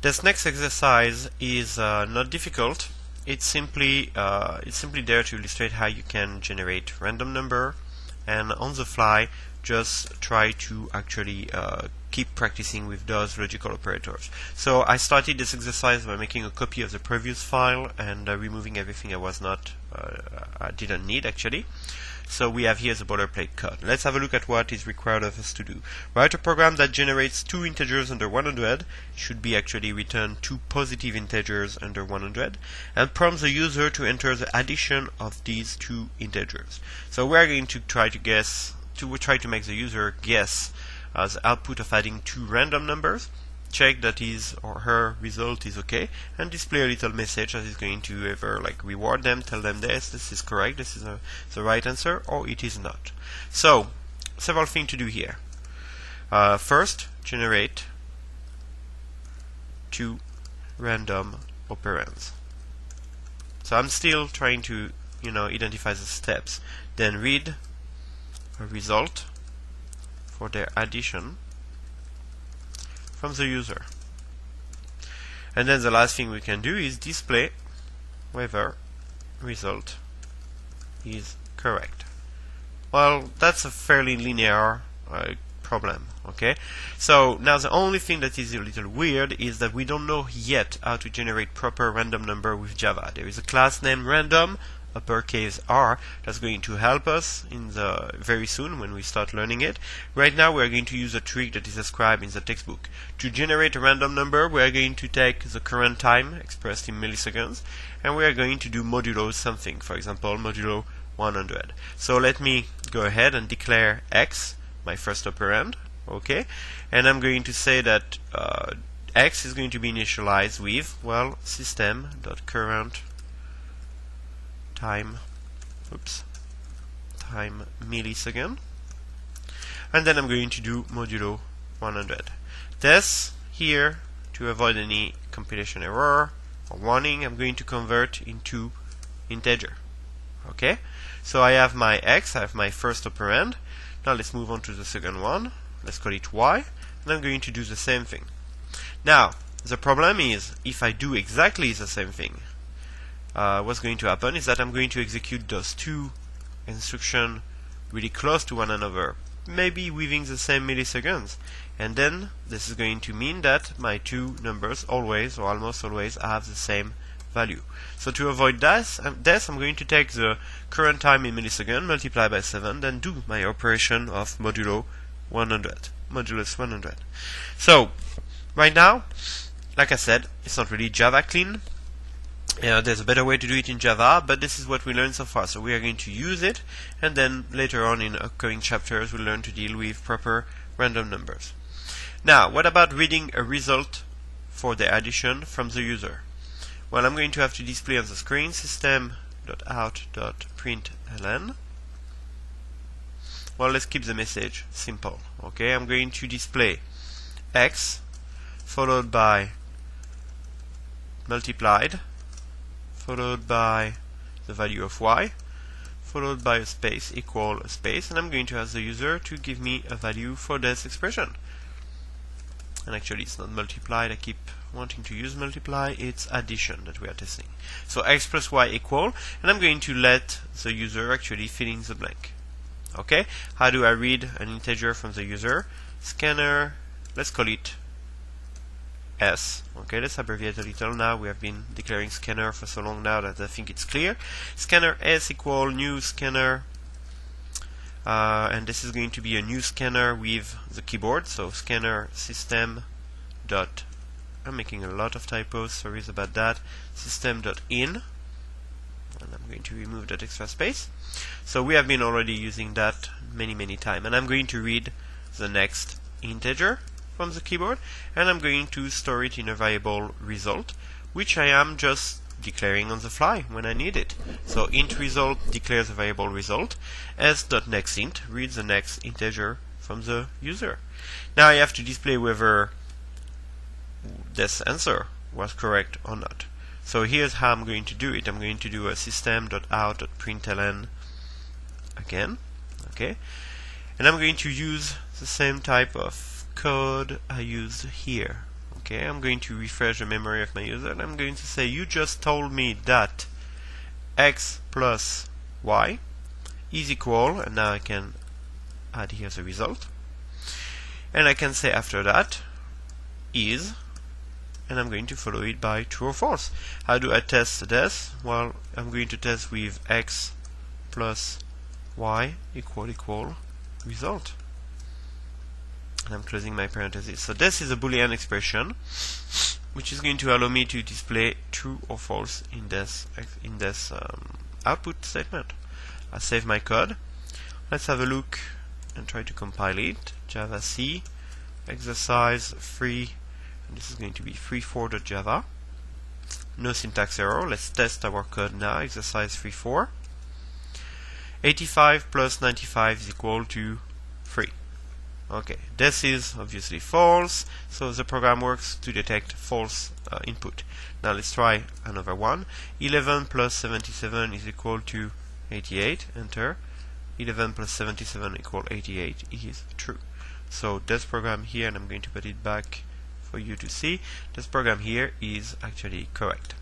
This next exercise is not difficult. It's simply there to illustrate how you can generate random number, and on the fly just try to actually keep practicing with those logical operators. So I started this exercise by making a copy of the previous file and removing everything I didn't need actually. So we have here the boilerplate code. Let's have a look at what is required of us to do. Write a program that generates two integers under 100, should be actually return two positive integers under 100, and prompts the user to enter the addition of these two integers. So we're going to try to make the user guess the output of adding two random numbers, check that his or her result is okay, and display a little message that is going to either reward them, tell them this is correct, this is the right answer, or it is not. So several things to do here. First, generate two random operands. So I'm still trying to identify the steps. Then read a result for their addition from the user. And then the last thing we can do is display whether result is correct. Well, that's a fairly linear problem, okay? So now the only thing that is a little weird is that we don't know yet how to generate proper random number with Java. There is a class named random, uppercase R, that's going to help us very soon when we start learning it. Right now we are going to use a trick that is described in the textbook. To generate a random number, we are going to take the current time expressed in milliseconds, and we are going to do modulo something, for example modulo 100. So let me go ahead and declare x, my first operand, okay, and I'm going to say that x is going to be initialized with, well, system.current time millisecond, and then I'm going to do modulo 100. This here, to avoid any compilation error or warning, I'm going to convert into integer. Okay, so I have my x, I have my first operand. Now let's move on to the second one. Let's call it y, and I'm going to do the same thing. Now the problem is, if I do exactly the same thing, what's going to happen is that I'm going to execute those two instructions really close to one another, maybe within the same milliseconds, and then this is going to mean that my two numbers always or almost always have the same value. So to avoid this, I'm going to take the current time in milliseconds, multiply by 7, then do my operation of modulus 100. So right now, like I said, it's not really Java clean. There's a better way to do it in Java, but this is what we learned so far, so we are going to use it, and then later on in upcoming chapters we'll learn to deal with proper random numbers. Now, what about reading a result for the addition from the user? Well, I'm going to have to display on the screen system.out.println. Well, let's keep the message simple, okay? I'm going to display x followed by multiplied, followed by the value of y, followed by a space equal a space, and I'm going to ask the user to give me a value for this expression. And actually it's not multiplied, I keep wanting to use multiply, it's addition that we are testing. So x plus y equal, and I'm going to let the user actually fill in the blank. Okay, how do I read an integer from the user? Scanner, let's call it S. Okay, let's abbreviate a little now. We have been declaring scanner for so long now that I think it's clear. Scanner S equal new scanner, and this is going to be a new scanner with the keyboard. So scanner system dot, I'm making a lot of typos, sorry about that, system.in, and I'm going to remove that extra space. So we have been already using that many times, and I'm going to read the next integer from the keyboard, and I'm going to store it in a variable result, which I am just declaring on the fly when I need it. So int result declares a variable result, s.nextInt reads the next integer from the user. Now I have to display whether this answer was correct or not. So here's how I'm going to do it. I'm going to do a system.out.println again, okay, and I'm going to use the same type of code I used here. Okay, I'm going to refresh the memory of my user, and I'm going to say, you just told me that x plus y is equal, and now I can add here the result. And I can say after that, is, and I'm going to follow it by true or false. How do I test this? Well, I'm going to test with x plus y equal result. And I'm closing my parentheses. So this is a Boolean expression, which is going to allow me to display true or false in this output statement. I'll save my code. Let's have a look and try to compile it. Java C, exercise 3, and this is going to be 3.4.java. No syntax error. Let's test our code now. Exercise 3.4. 85 plus 95 is equal to 3. Okay, this is obviously false, so the program works to detect false input. Now let's try another one. 11 plus 77 is equal to 88. Enter. 11 plus 77 equal 88 is true. So this program here, and I'm going to put it back for you to see, this program here is actually correct.